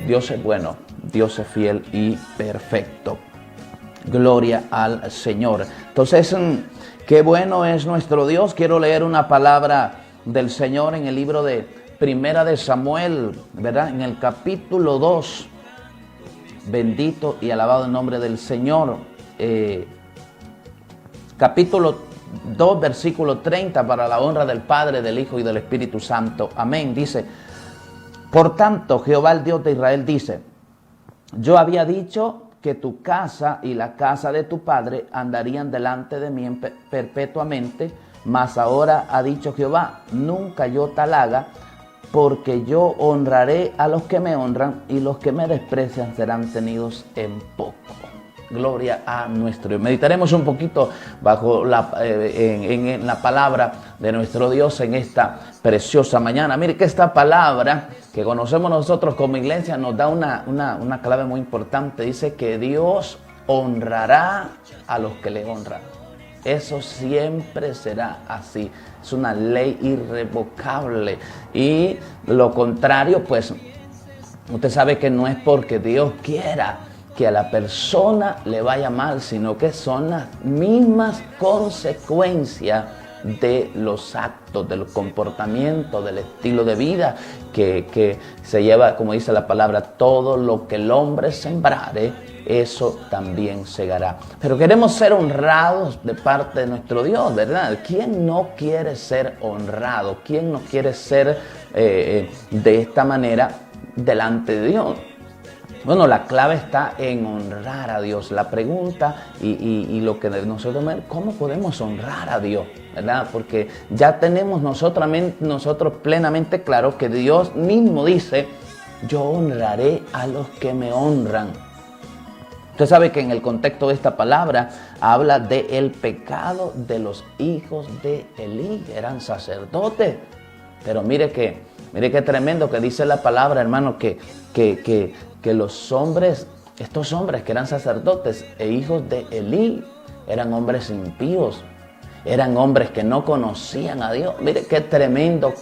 Dios es bueno, Dios es fiel y perfecto. Gloria al Señor. Entonces, qué bueno es nuestro Dios. Quiero leer una palabra del Señor en el libro de Primera de Samuel, ¿verdad? En el capítulo 2. Bendito y alabado el nombre del Señor. Capítulo 2, versículo 30, para la honra del Padre, del Hijo y del Espíritu Santo. Amén. Dice: por tanto, Jehová el Dios de Israel dice: yo había dicho que tu casa y la casa de tu padre andarían delante de mí perpetuamente, mas ahora ha dicho Jehová: nunca yo tal haga, porque yo honraré a los que me honran, y los que me desprecian serán tenidos en poco. Gloria a nuestro Dios. Meditaremos un poquito bajo en la palabra de nuestro Dios en esta preciosa mañana. Mire que esta palabra que conocemos nosotros como iglesia nos da una clave muy importante. Dice que Dios honrará a los que le honran. Eso siempre será así. Es una ley irrevocable. Y lo contrario, pues, usted sabe que no es porque Dios quiera que a la persona le vaya mal, sino que son las mismas consecuencias de los actos, del comportamiento, del estilo de vida que se lleva, como dice la palabra, todo lo que el hombre sembrare, eso también segará. Pero queremos ser honrados de parte de nuestro Dios, ¿verdad? ¿Quién no quiere ser honrado? ¿Quién no quiere ser de esta manera delante de Dios? Bueno, la clave está en honrar a Dios. La pregunta y lo que nosotros vemos, ¿cómo podemos honrar a Dios? ¿Verdad? Porque ya tenemos nosotros plenamente claro que Dios mismo dice: yo honraré a los que me honran. Usted sabe que en el contexto de esta palabra habla del pecado de los hijos de Elí. Eran sacerdotes. Pero mire qué tremendo que dice la palabra, hermano, que los hombres, estos hombres que eran sacerdotes e hijos de Elí, eran hombres impíos, eran hombres que no conocían a Dios. Mire qué tremendo,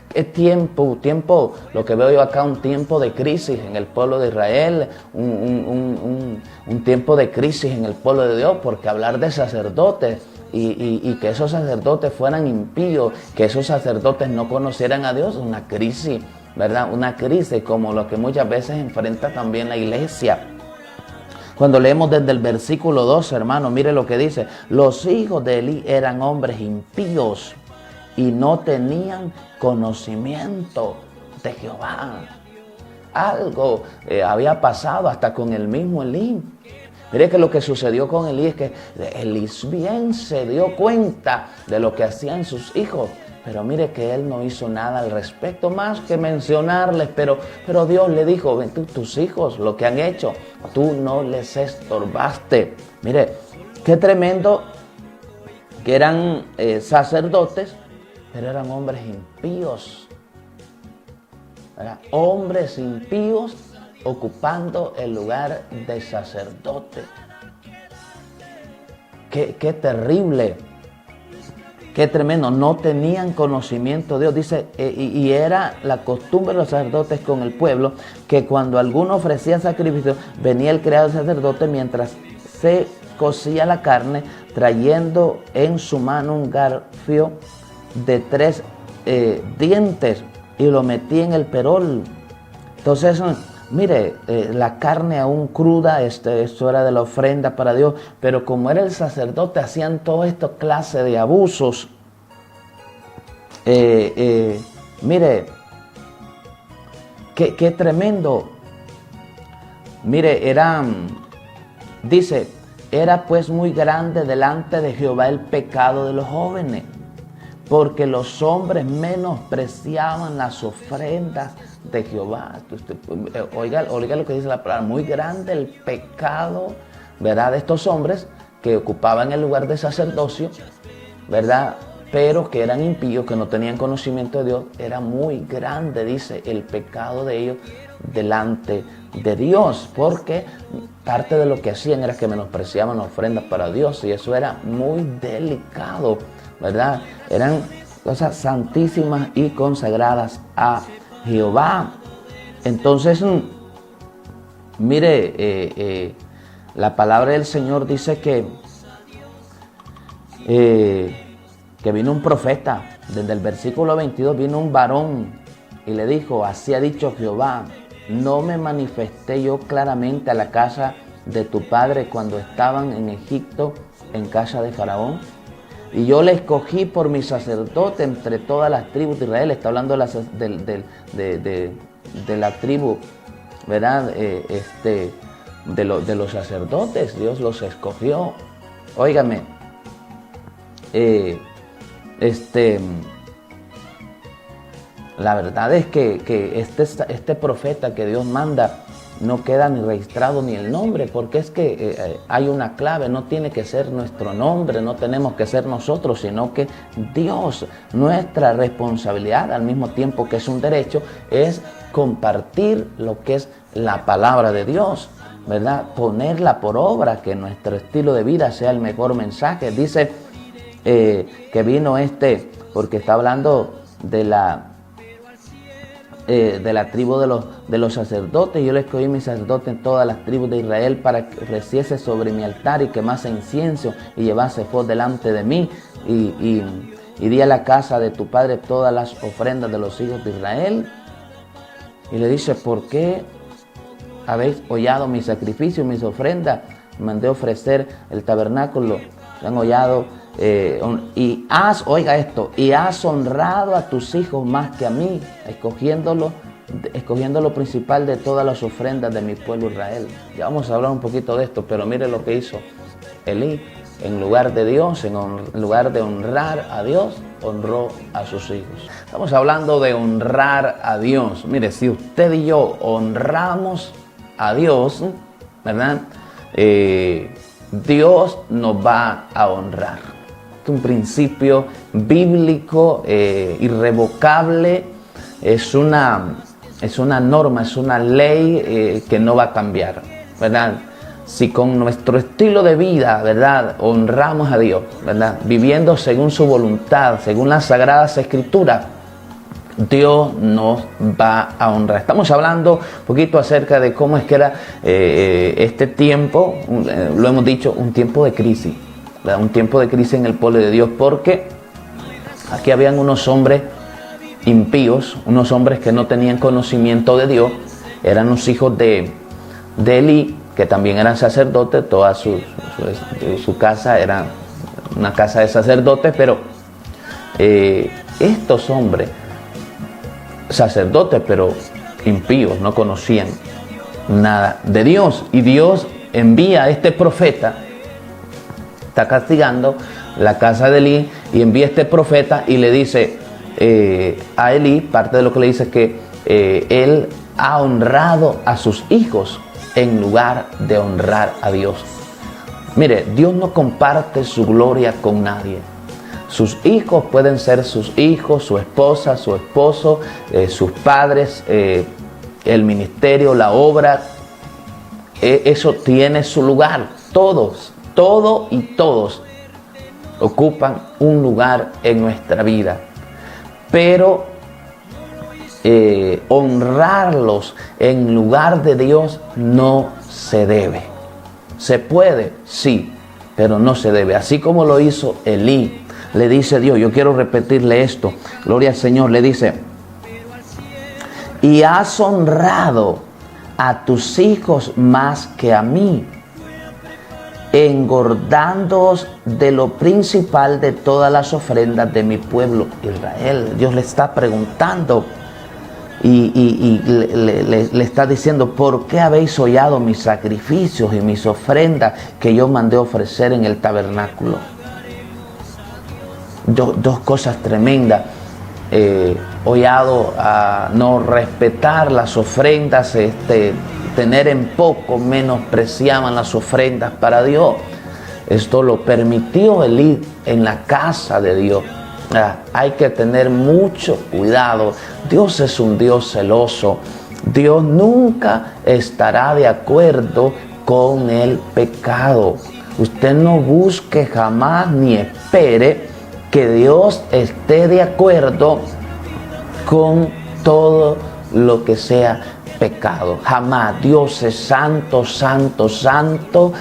qué tiempo, lo que veo yo acá, un tiempo de crisis en el pueblo de Israel, un tiempo de crisis en el pueblo de Dios, porque hablar de sacerdotes y que esos sacerdotes fueran impíos, que esos sacerdotes no conocieran a Dios, una crisis, ¿verdad? Una crisis como lo que muchas veces enfrenta también la iglesia. Cuando leemos desde el versículo 2, hermano, mire lo que dice: los hijos de Elí eran hombres impíos y no tenían conocimiento de Jehová. Algo había pasado hasta con el mismo Elí. Mire que lo que sucedió con Elí es que Elí bien se dio cuenta de lo que hacían sus hijos. Pero mire que él no hizo nada al respecto, más que mencionarles. Pero Dios le dijo: ven, tus hijos, lo que han hecho, tú no les estorbaste. Mire, qué tremendo que eran sacerdotes, pero eran hombres impíos. ¿Verdad? Hombres impíos ocupando el lugar de sacerdote. Qué terrible. Qué tremendo, no tenían conocimiento de Dios. Dice, y era la costumbre de los sacerdotes con el pueblo, que cuando alguno ofrecía sacrificio, venía el criado del sacerdote mientras se cocía la carne, trayendo en su mano un garfio de 3 dientes, y lo metía en el perol. Entonces, mire, la carne aún cruda, esto era de la ofrenda para Dios, pero como era el sacerdote, hacían todo esto clase de abusos. Mire, qué tremendo. Mire, dice, era pues muy grande delante de Jehová el pecado de los jóvenes, porque los hombres menospreciaban las ofrendas de Jehová. Oiga lo que dice la palabra: muy grande el pecado, ¿verdad?, de estos hombres que ocupaban el lugar de sacerdocio, ¿verdad?, pero que eran impíos, que no tenían conocimiento de Dios. Era muy grande, dice, el pecado de ellos delante de Dios, porque parte de lo que hacían era que menospreciaban las ofrendas para Dios, y eso era muy delicado, ¿verdad? Eran cosas santísimas y consagradas a Jehová. Entonces, Mire, la palabra del Señor dice que vino un profeta. Desde el versículo 22 vino un varón y le dijo: así ha dicho Jehová, no me manifesté yo claramente a la casa de tu padre cuando estaban en Egipto, en casa de Faraón. Y yo le escogí por mi sacerdote entre todas las tribus de Israel. Está hablando de la tribu, ¿verdad? De los sacerdotes. Dios los escogió. Óigame, la verdad es que este profeta que Dios manda no queda ni registrado ni el nombre, porque es que hay una clave. No tiene que ser nuestro nombre, no tenemos que ser nosotros, sino que Dios. Nuestra responsabilidad, al mismo tiempo que es un derecho, es compartir lo que es la palabra de Dios, ¿verdad? Ponerla por obra, que nuestro estilo de vida sea el mejor mensaje. Dice que vino porque está hablando de la tribu de los sacerdotes. Yo le escogí mi sacerdote en todas las tribus de Israel para que ofreciese sobre mi altar y quemase incienso y llevase ephod delante de mí, y di a la casa de tu padre todas las ofrendas de los hijos de Israel. Y le dice: ¿por qué habéis hollado mis sacrificios, mis ofrendas? Mandé ofrecer el tabernáculo, han hollado, y has honrado a tus hijos más que a mí, escogiendo lo principal de todas las ofrendas de mi pueblo Israel. Ya vamos a hablar un poquito de esto, pero mire lo que hizo Elí. En lugar de Dios, en lugar de honrar a Dios, honró a sus hijos. Estamos hablando de honrar a Dios. Mire, si usted y yo honramos a Dios, ¿verdad? Dios nos va a honrar. Es un principio bíblico irrevocable. Es una norma, es una ley que no va a cambiar, ¿verdad? Si con nuestro estilo de vida, ¿verdad?, honramos a Dios, ¿verdad?, viviendo según su voluntad, según las Sagradas Escrituras, Dios nos va a honrar. Estamos hablando un poquito acerca de cómo es que era este tiempo, lo hemos dicho, un tiempo de crisis, ¿verdad? Un tiempo de crisis en el pueblo de Dios, porque aquí habían unos hombres impíos, unos hombres que no tenían conocimiento de Dios, eran los hijos de Elí, que también eran sacerdotes. Toda su casa era una casa de sacerdotes, pero estos hombres, sacerdotes pero impíos, no conocían nada de Dios, y Dios envía a este profeta. Está castigando la casa de Elí y envía a este profeta y le dice a Elí, parte de lo que le dice es que él ha honrado a sus hijos en lugar de honrar a Dios. Mire, Dios no comparte su gloria con nadie. Sus hijos pueden ser sus hijos, su esposa, su esposo, sus padres, el ministerio, la obra. Eso tiene su lugar. Todos ocupan un lugar en nuestra vida. Pero honrarlos en lugar de Dios no se debe. Se puede, sí, pero no se debe. Así como lo hizo Elí, le dice Dios, yo quiero repetirle esto, gloria al Señor, le dice: y has honrado a tus hijos más que a mí, engordándoos de lo principal de todas las ofrendas de mi pueblo Israel. Dios le está preguntando y le está diciendo: ¿por qué habéis hollado mis sacrificios y mis ofrendas que yo mandé ofrecer en el tabernáculo? Dos cosas tremendas. Hollado a no respetar las ofrendas, tener en poco, menospreciaban las ofrendas para Dios. Esto lo permitió Elí en la casa de Dios. Hay que tener mucho cuidado. Dios es un Dios celoso. Dios nunca estará de acuerdo con el pecado. Usted no busque jamás ni espere que Dios esté de acuerdo con todo lo que sea pecado. Jamás. Dios es santo, santo, santo,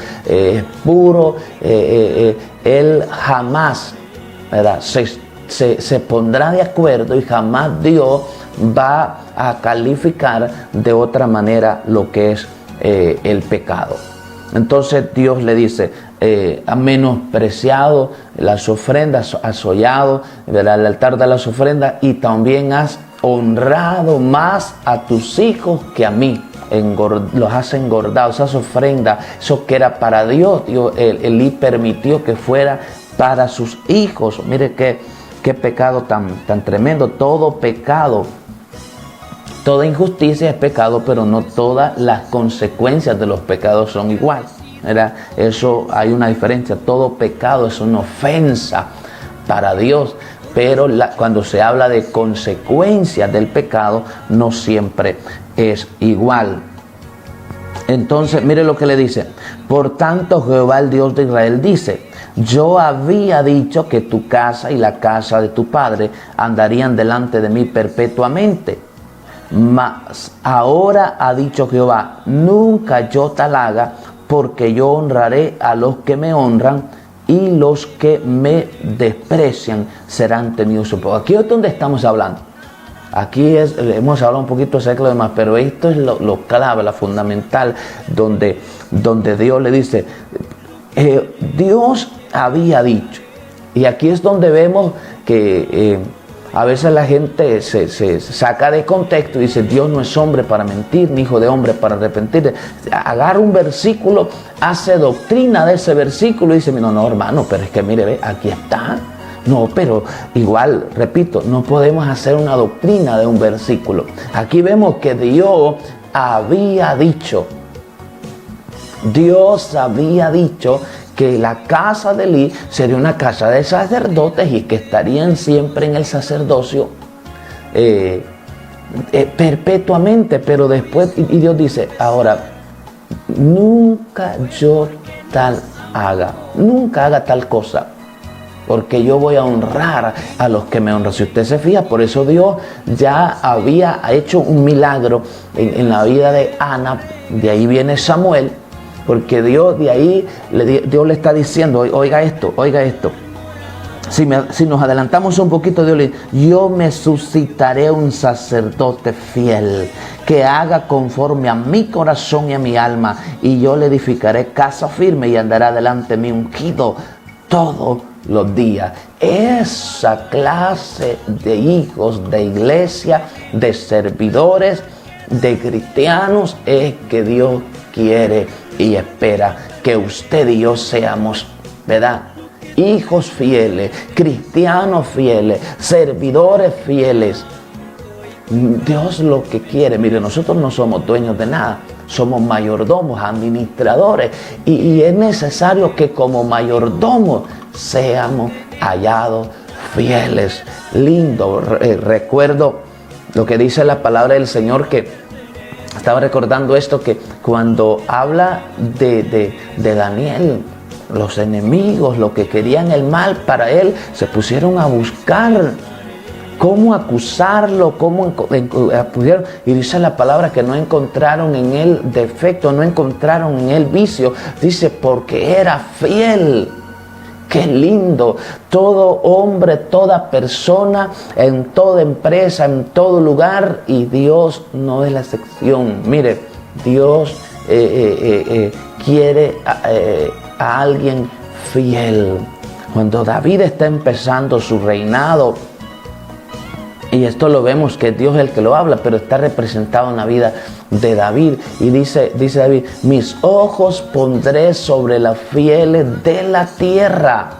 puro. Él jamás, ¿verdad?, se pondrá de acuerdo, y jamás Dios va a calificar de otra manera lo que es el pecado. Entonces Dios le dice, ha menospreciado las ofrendas, has hollado, ¿verdad?, el altar de las ofrendas, y también has honrado más a tus hijos que a mí. Los has engordado, esas ofrendas, eso que era para Dios, Elí permitió que fuera para sus hijos. Mire qué pecado tan tremendo. Todo pecado, toda injusticia es pecado, pero no todas las consecuencias de los pecados son iguales, ¿verdad? Eso hay una diferencia. Todo pecado es una ofensa para Dios, pero cuando se habla de consecuencias del pecado, no siempre es igual. Entonces, mire lo que le dice. Por tanto, Jehová, el Dios de Israel, dice: yo había dicho que tu casa y la casa de tu padre andarían delante de mí perpetuamente. Mas ahora ha dicho Jehová: nunca yo tal haga, porque yo honraré a los que me honran, y los que me desprecian serán tenidos su poco. Aquí es donde estamos hablando. Aquí hemos hablado un poquito acerca de lo demás, pero esto es lo clave, la fundamental, donde Dios le dice, Dios había dicho. Y aquí es donde vemos que a veces la gente se saca de contexto y dice, Dios no es hombre para mentir, ni hijo de hombre para arrepentirse. Agarra un versículo, hace doctrina de ese versículo y dice, no, hermano, pero es que mire, ve, aquí está. No, pero igual, repito, no podemos hacer una doctrina de un versículo. Aquí vemos que Dios había dicho que la casa de Elí sería una casa de sacerdotes y que estarían siempre en el sacerdocio perpetuamente. Pero después, y Dios dice, ahora, nunca yo nunca haga tal cosa, porque yo voy a honrar a los que me honran. Si usted se fija, por eso Dios ya había hecho un milagro en la vida de Ana. De ahí viene Samuel, porque Dios de ahí, Dios le está diciendo, oiga esto. Si nos adelantamos un poquito, Dios le dice, yo me suscitaré un sacerdote fiel, que haga conforme a mi corazón y a mi alma, y yo le edificaré casa firme y andará delante de mí ungido todos los días. Esa clase de hijos de iglesia, de servidores, de cristianos, es que Dios quiere y espera que usted y yo seamos, ¿verdad? Hijos fieles, cristianos fieles, servidores fieles. Dios lo que quiere, mire, nosotros no somos dueños de nada, somos mayordomos, administradores, y es necesario que como mayordomos seamos hallados fieles. Lindo, recuerdo lo que dice la palabra del Señor, que estaba recordando esto, que cuando habla de Daniel, los enemigos, los que querían el mal para él, se pusieron a buscar cómo acusarlo, y dice la palabra que no encontraron en él defecto, no encontraron en él vicio, dice, porque era fiel. Qué lindo. Todo hombre, toda persona, en toda empresa, en todo lugar, y Dios no es la excepción. Mire, Dios quiere a alguien fiel. Cuando David está empezando su reinado, y esto lo vemos que Dios es el que lo habla, pero está representado en la vida de David. Y dice David, mis ojos pondré sobre los fieles de la tierra.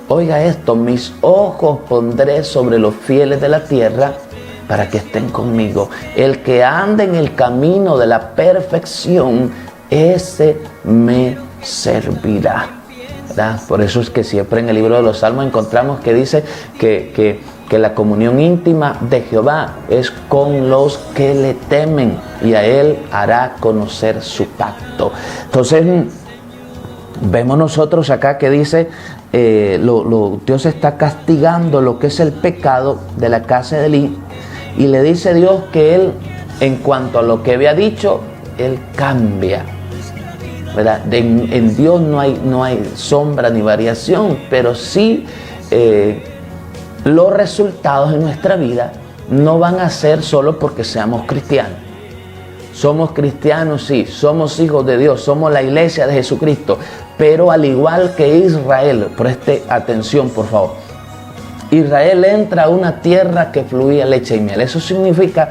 Oiga esto, mis ojos pondré sobre los fieles de la tierra para que estén conmigo. El que ande en el camino de la perfección, ese me servirá. ¿Verdad? Por eso es que siempre en el libro de los Salmos encontramos que dice que la comunión íntima de Jehová es con los que le temen, y a él hará conocer su pacto. Entonces vemos nosotros acá que dice, Dios está castigando lo que es el pecado de la casa de Elí, y le dice Dios que él en cuanto a lo que había dicho, Él cambia, ¿verdad? En Dios no hay sombra ni variación, pero sí los resultados en nuestra vida no van a ser solo porque seamos cristianos. Somos cristianos, sí, somos hijos de Dios, somos la iglesia de Jesucristo, pero al igual que Israel, preste atención por favor, Israel entra a una tierra que fluía leche y miel. Eso significa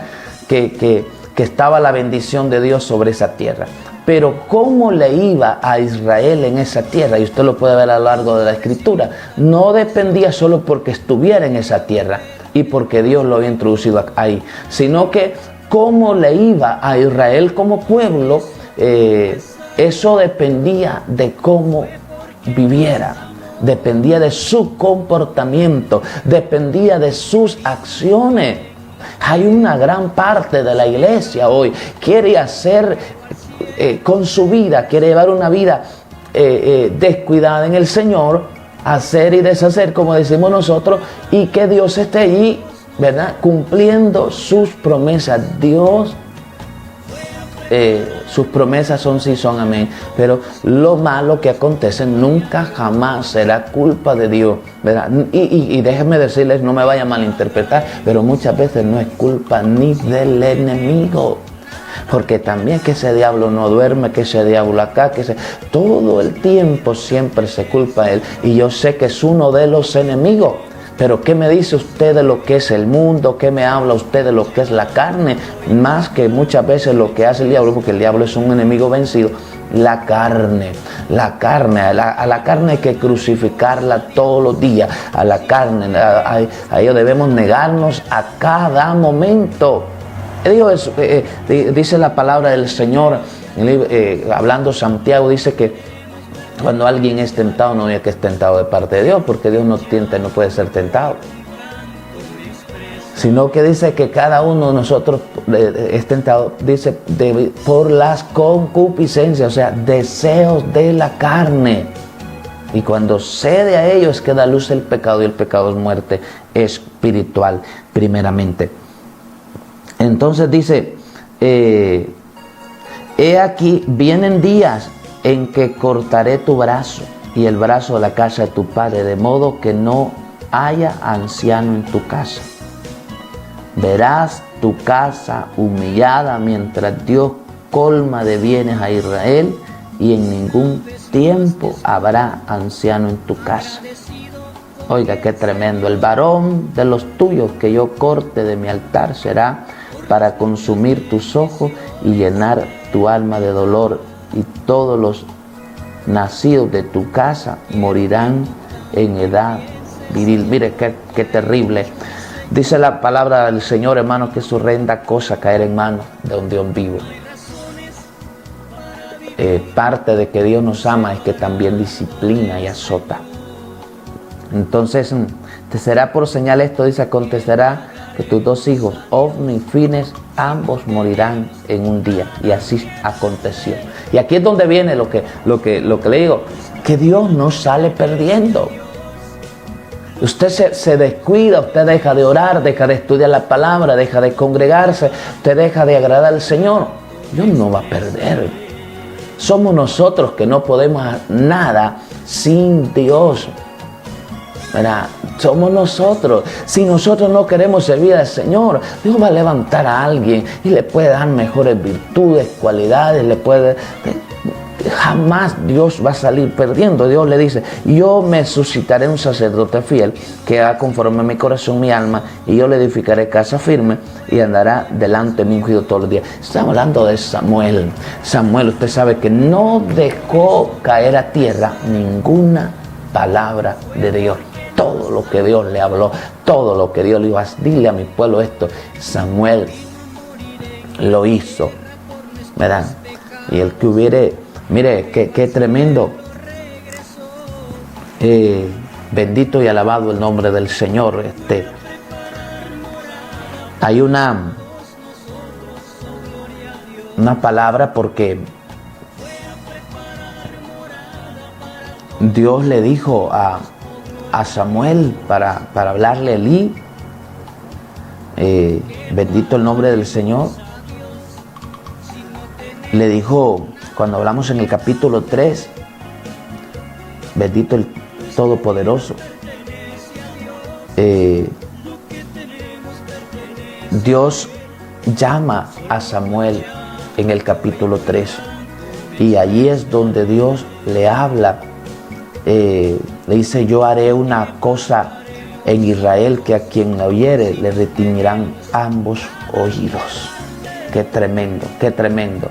que estaba la bendición de Dios sobre esa tierra. Pero cómo le iba a Israel en esa tierra, y usted lo puede ver a lo largo de la Escritura, no dependía solo porque estuviera en esa tierra y porque Dios lo había introducido ahí, sino que cómo le iba a Israel como pueblo, eso dependía de cómo viviera, dependía de su comportamiento, dependía de sus acciones. Hay una gran parte de la iglesia hoy quiere hacer con su vida, quiere llevar una vida descuidada en el Señor, hacer y deshacer como decimos nosotros, y que Dios esté allí, ¿verdad?, cumpliendo sus promesas. Dios, sus promesas son sí, son amén, pero lo malo que acontece nunca jamás será culpa de Dios, ¿verdad? Y déjenme decirles, no me vaya a malinterpretar, pero muchas veces no es culpa ni del enemigo, porque también que ese diablo no duerme, que ese diablo acá, todo el tiempo siempre se culpa a él, y yo sé que es uno de los enemigos. Pero ¿qué me dice usted de lo que es el mundo? ¿Qué me habla usted de lo que es la carne? Más que muchas veces lo que hace el diablo, porque el diablo es un enemigo vencido, la carne. A la carne hay que crucificarla todos los días. A la carne, a ello debemos negarnos a cada momento. Dice la palabra del Señor, hablando Santiago, dice que cuando alguien es tentado, no diga que es tentado de parte de Dios, porque Dios no tienta y no puede ser tentado. Sino que dice que cada uno de nosotros es tentado, dice, por las concupiscencias, o sea, deseos de la carne. Y cuando cede a ellos es que da luz el pecado, y el pecado es muerte espiritual, primeramente. Entonces dice, he aquí, vienen días en que cortaré tu brazo y el brazo de la casa de tu padre, de modo que no haya anciano en tu casa. Verás tu casa humillada mientras Dios colma de bienes a Israel, y en ningún tiempo habrá anciano en tu casa. Oiga, qué tremendo. El varón de los tuyos que yo corte de mi altar será para consumir tus ojos y llenar tu alma de dolor, y todos los nacidos de tu casa morirán en edad viril. Mire qué terrible. Dice la palabra del Señor, hermanos, que es horrenda cosa caer en manos de un Dios vivo. Parte de que Dios nos ama es que también disciplina y azota. Entonces, te será por señal esto, dice, acontecerá que tus dos hijos, Ofni y Fines, ambos morirán en un día. Y así aconteció. Y aquí es donde viene lo que le digo, que Dios no sale perdiendo. Usted se descuida, usted deja de orar, deja de estudiar la palabra, deja de congregarse, usted deja de agradar al Señor. Dios no va a perder. Somos nosotros que no podemos nada sin Dios, ¿verdad? Somos nosotros. Si nosotros no queremos servir al Señor, Dios va a levantar a alguien y le puede dar mejores virtudes, cualidades, jamás Dios va a salir perdiendo. Dios le dice, yo me suscitaré un sacerdote fiel que haga conforme a mi corazón, mi alma, y yo le edificaré casa firme y andará delante de mi ungido todos los días. Estamos hablando de Samuel. Samuel, usted sabe que no dejó caer a tierra ninguna palabra de Dios. Todo lo que Dios le habló, todo lo que Dios le iba a decir, dile a mi pueblo esto, Samuel lo hizo, ¿verdad? Y el que hubiere, mire, qué tremendo, bendito y alabado el nombre del Señor. Hay una palabra, porque Dios le dijo a Samuel para hablarle a Elí, bendito el nombre del Señor, le dijo, cuando hablamos en el capítulo 3, bendito el Todopoderoso, Dios llama a Samuel en el capítulo 3 y allí es donde Dios le habla, le dice: yo haré una cosa en Israel que a quien la oyere le retiñirán ambos oídos. Qué tremendo, qué tremendo.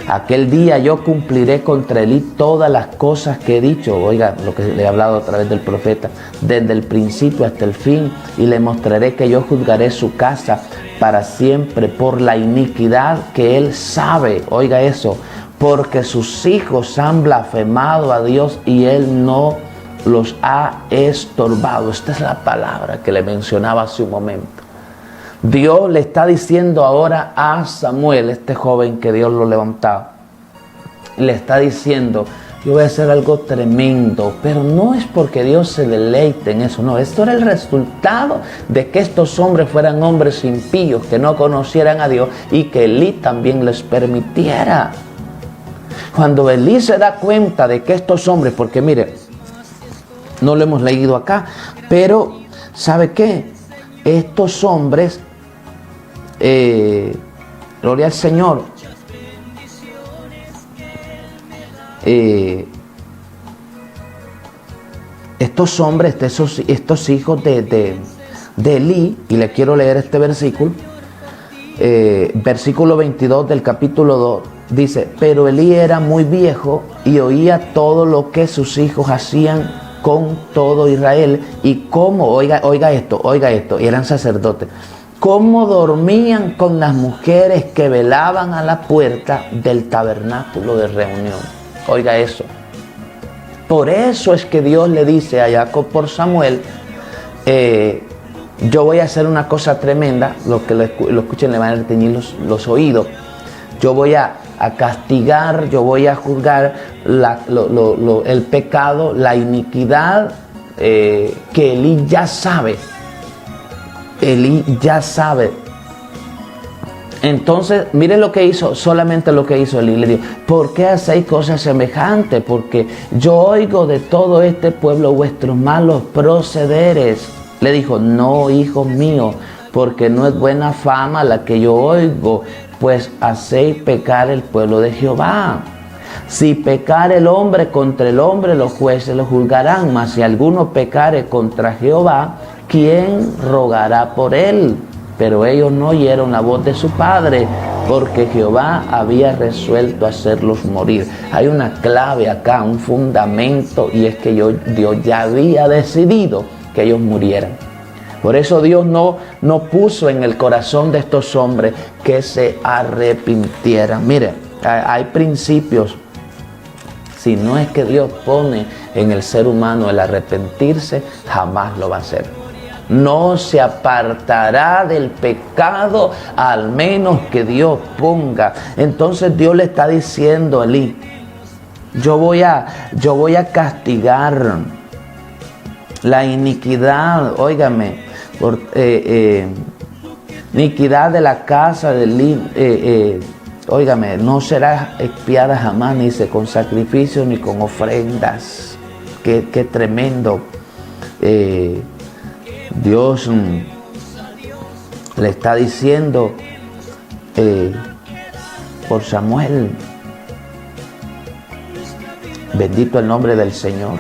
Aquel día yo cumpliré contra Elí todas las cosas que he dicho. Oiga lo que le he hablado a través del profeta, desde el principio hasta el fin, y le mostraré que yo juzgaré su casa para siempre por la iniquidad que él sabe. Oiga eso, porque sus hijos han blasfemado a Dios y él no los ha estorbado. Esta es la palabra que le mencionaba hace un momento. Dios le está diciendo ahora a Samuel, este joven que Dios lo levantaba, le está diciendo: yo voy a hacer algo tremendo, pero no es porque Dios se deleite en eso, no, esto era el resultado de que estos hombres fueran hombres impíos, que no conocieran a Dios y que Elí también les permitiera. Cuando Elí se da cuenta de que estos hombres, porque mire, no lo hemos leído acá, pero ¿sabe qué? Estos hombres, gloria al Señor, estos hombres, estos hijos de Elí, y le quiero leer este versículo, versículo 22 del capítulo 2, dice: pero Elí era muy viejo y oía todo lo que sus hijos hacían con todo Israel, y cómo, oiga esto, y eran sacerdotes, cómo dormían con las mujeres que velaban a la puerta del tabernáculo de reunión. Oiga eso. Por eso es que Dios le dice a Jacob por Samuel: yo voy a hacer una cosa tremenda. Los que lo escuchen le van a reteñir los oídos. Yo voy a castigar, yo voy a juzgar el pecado, la iniquidad que Elí ya sabe. Elí ya sabe. Entonces, mire lo que hizo, solamente lo que hizo Elí. Le dijo: ¿por qué hacéis cosas semejantes? Porque yo oigo de todo este pueblo vuestros malos procederes. Le dijo: no, hijos míos, porque no es buena fama la que yo oigo, pues hacéis pecar el pueblo de Jehová. Si pecar el hombre contra el hombre, los jueces lo juzgarán, mas si alguno pecare contra Jehová, ¿quién rogará por él? Pero ellos no oyeron la voz de su padre, porque Jehová había resuelto hacerlos morir. Hay una clave acá, un fundamento, y es que Dios ya había decidido que ellos murieran. Por eso Dios no puso en el corazón de estos hombres que se arrepintieran. Mire, hay principios. Si no es que Dios pone en el ser humano el arrepentirse, jamás lo va a hacer. No se apartará del pecado al menos que Dios ponga. Entonces Dios le está diciendo a Elí: yo voy a castigar la iniquidad, óigame, iniquidad de la casa de Elí, óigame, no será expiada jamás, ni con sacrificios ni con ofrendas. Qué tremendo. Dios le está diciendo por Samuel, bendito el nombre del Señor.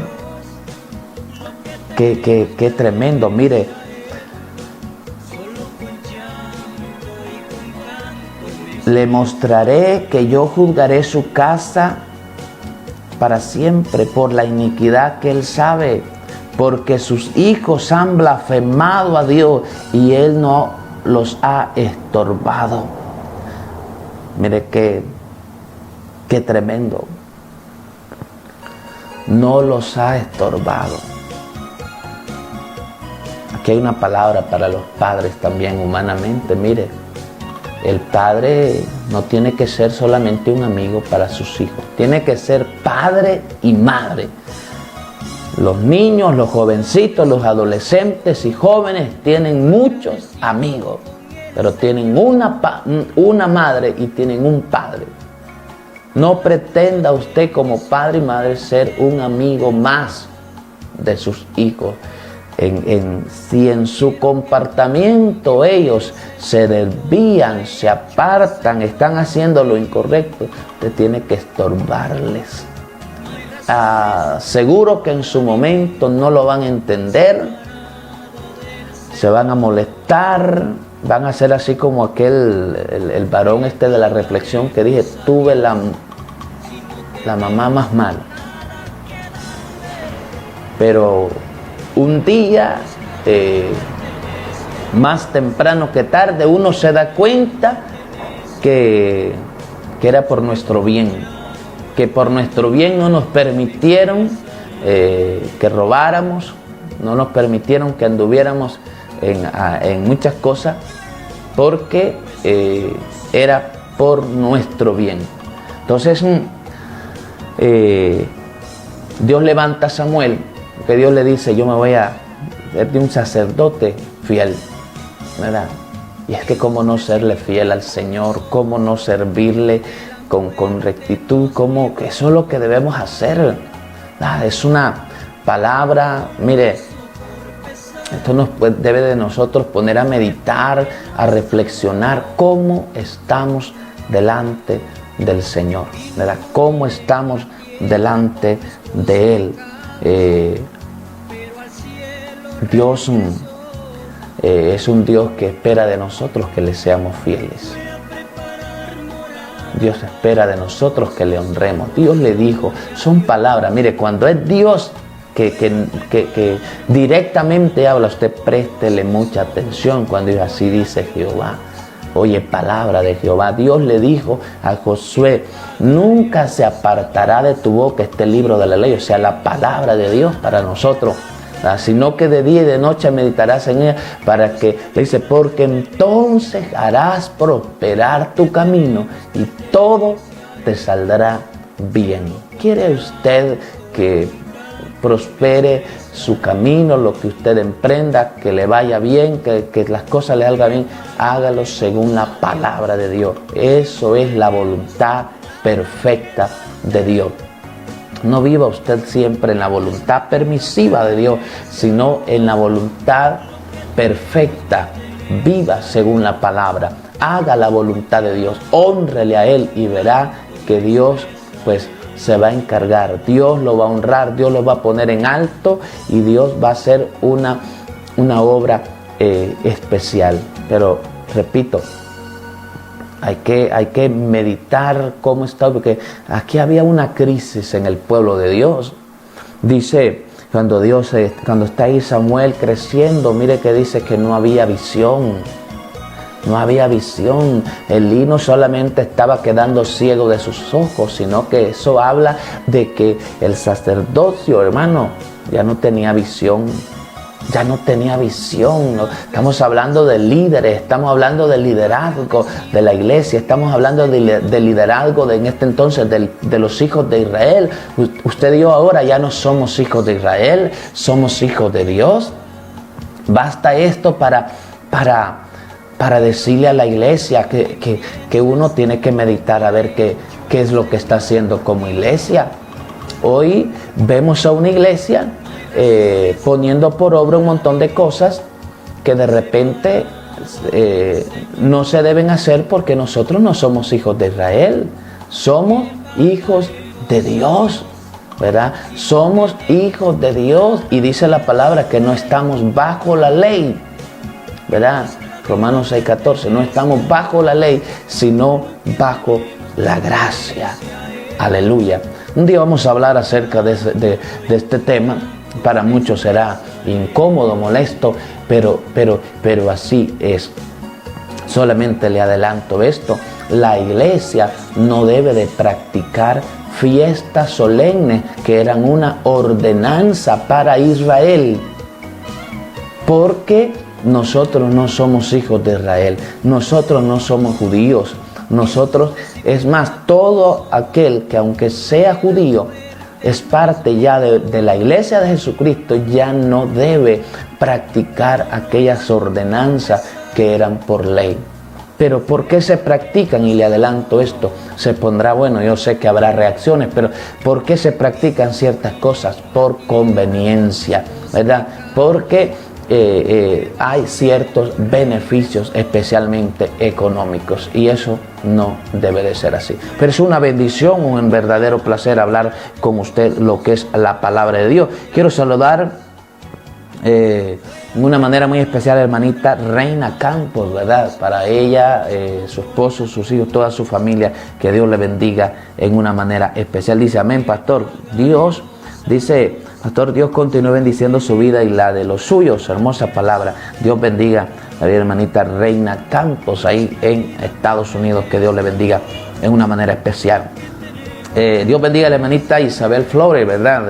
Qué tremendo. Mire, le mostraré que yo juzgaré su casa para siempre por la iniquidad que él sabe, porque sus hijos han blasfemado a Dios y él no los ha estorbado. Mire qué tremendo. No los ha estorbado. Aquí hay una palabra para los padres también humanamente. Mire, el padre no tiene que ser solamente un amigo para sus hijos. Tiene que ser padre y madre. Los niños, los jovencitos, los adolescentes y jóvenes tienen muchos amigos. pero tienen una madre y tienen un padre. No pretenda usted como padre y madre ser un amigo más de sus hijos. Si en su comportamiento ellos se desvían, se apartan, están haciendo lo incorrecto, usted tiene que estorbarles. Seguro que en su momento no lo van a entender, se van a molestar, van a ser así como el varón de la reflexión que dije, tuve la mamá más mala. Pero un día, más temprano que tarde, uno se da cuenta que era por nuestro bien, que por nuestro bien no nos permitieron que robáramos, no nos permitieron que anduviéramos en muchas cosas, porque era por nuestro bien. Entonces Dios levanta a Samuel, que Dios le dice, yo me voy a ser de un sacerdote fiel, ¿verdad? Y es que cómo no serle fiel al Señor, cómo no servirle con rectitud, cómo que eso es lo que debemos hacer. Es una palabra, mire, esto nos debe de nosotros poner a meditar, a reflexionar cómo estamos delante del Señor, ¿verdad? Cómo estamos delante de Él. Dios es un Dios que espera de nosotros que le seamos fieles. Dios espera de nosotros que le honremos. Dios le dijo, son palabras, mire, cuando es Dios que directamente habla, usted préstele mucha atención cuando dice, así dice Jehová. Oye, palabra de Jehová. Dios le dijo a Josué, nunca se apartará de tu boca este libro de la ley, o sea, la palabra de Dios para nosotros, sino que de día y de noche meditarás en ella, para que, le dice, porque entonces harás prosperar tu camino y todo te saldrá bien. ¿Quiere usted que prospere su camino, lo que usted emprenda, que le vaya bien, que las cosas le salgan bien? Hágalo según la palabra de Dios. Eso es la voluntad perfecta de Dios. No viva usted siempre en la voluntad permisiva de Dios, sino en la voluntad perfecta. Viva según la palabra. Haga la voluntad de Dios. Hónrele a Él y verá que Dios pues se va a encargar. Dios lo va a honrar, Dios lo va a poner en alto y Dios va a hacer una obra especial. Pero repito, hay que meditar cómo está, porque aquí había una crisis en el pueblo de Dios. Dice, cuando está ahí Samuel creciendo, mire que dice que no había visión. No había visión. Elí no solamente estaba quedando ciego de sus ojos, sino que eso habla de que el sacerdocio, hermano, ya no tenía visión. Ya no tenía visión. Estamos hablando de líderes, estamos hablando del liderazgo de la iglesia, estamos hablando del liderazgo en este entonces de los hijos de Israel. Usted y yo ahora ya no somos hijos de Israel, somos hijos de Dios. Basta esto para decirle a la iglesia que uno tiene que meditar a ver qué es lo que está haciendo como iglesia. Hoy vemos a una iglesia poniendo por obra un montón de cosas que de repente no se deben hacer, porque nosotros no somos hijos de Israel, somos hijos de Dios, ¿verdad? Somos hijos de Dios, y dice la palabra que no estamos bajo la ley, ¿verdad? Romanos 6:14, no estamos bajo la ley, sino bajo la gracia. Aleluya. Un día vamos a hablar acerca de este tema. Para muchos será incómodo, molesto, pero así es. Solamente le adelanto esto: la iglesia no debe de practicar fiestas solemnes que eran una ordenanza para Israel, porque nosotros no somos hijos de Israel, nosotros no somos judíos. Nosotros, es más, todo aquel que aunque sea judío, es parte ya de la iglesia de Jesucristo, ya no debe practicar aquellas ordenanzas que eran por ley. Pero ¿por qué se practican? Y le adelanto esto, se pondrá, bueno, yo sé que habrá reacciones, pero ¿por qué se practican ciertas cosas? Por conveniencia, ¿verdad? Porque hay ciertos beneficios, especialmente económicos, y eso no debe de ser así. Pero es una bendición, un verdadero placer hablar con usted lo que es la palabra de Dios. Quiero saludar de una manera muy especial a la hermanita Reina Campos, ¿verdad? Para ella, su esposo, sus hijos, toda su familia, que Dios le bendiga en una manera especial. Dice, amén, pastor. Dios, dice, pastor, Dios continúe bendiciendo su vida y la de los suyos. Hermosa palabra. Dios bendiga a la hermanita Reina Campos ahí en Estados Unidos. Que Dios le bendiga en una manera especial. Dios bendiga a la hermanita Isabel Flores, ¿verdad?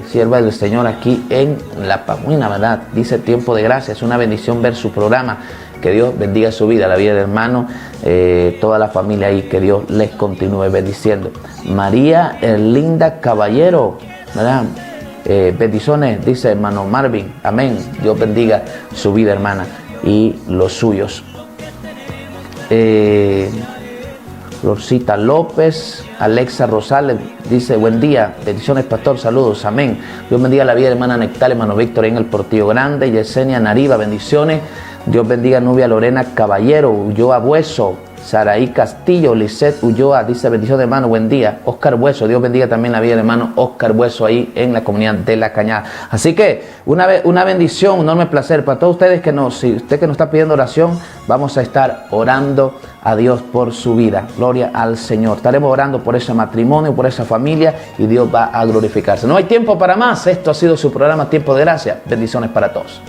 Sierva del Señor aquí en La Pamuina, ¿verdad? Dice Tiempo de Gracia, es una bendición ver su programa. Que Dios bendiga su vida, la vida del hermano, toda la familia ahí, que Dios les continúe bendiciendo. María Erlinda Caballero, ¿verdad? Bendiciones, dice hermano Marvin, amén. Dios bendiga su vida, hermana, y los suyos. Rosita López, Alexa Rosales, dice, buen día, bendiciones pastor, saludos, amén. Dios bendiga la vida de hermana Nectal, hermano Víctor en el Portillo Grande, Yesenia Nariva, bendiciones. Dios bendiga a Nubia Lorena Caballero, Ulloa Bueso, Saraí Castillo, Lisette Ulloa, dice bendiciones hermano, buen día. Oscar Bueso, Dios bendiga también la vida del hermano Oscar Bueso ahí en la comunidad de La Cañada. Así que una bendición, un enorme placer para todos ustedes si usted que nos está pidiendo oración, vamos a estar orando a Dios por su vida. Gloria al Señor. Estaremos orando por ese matrimonio, por esa familia, y Dios va a glorificarse. No hay tiempo para más. Esto ha sido su programa Tiempo de Gracia. Bendiciones para todos.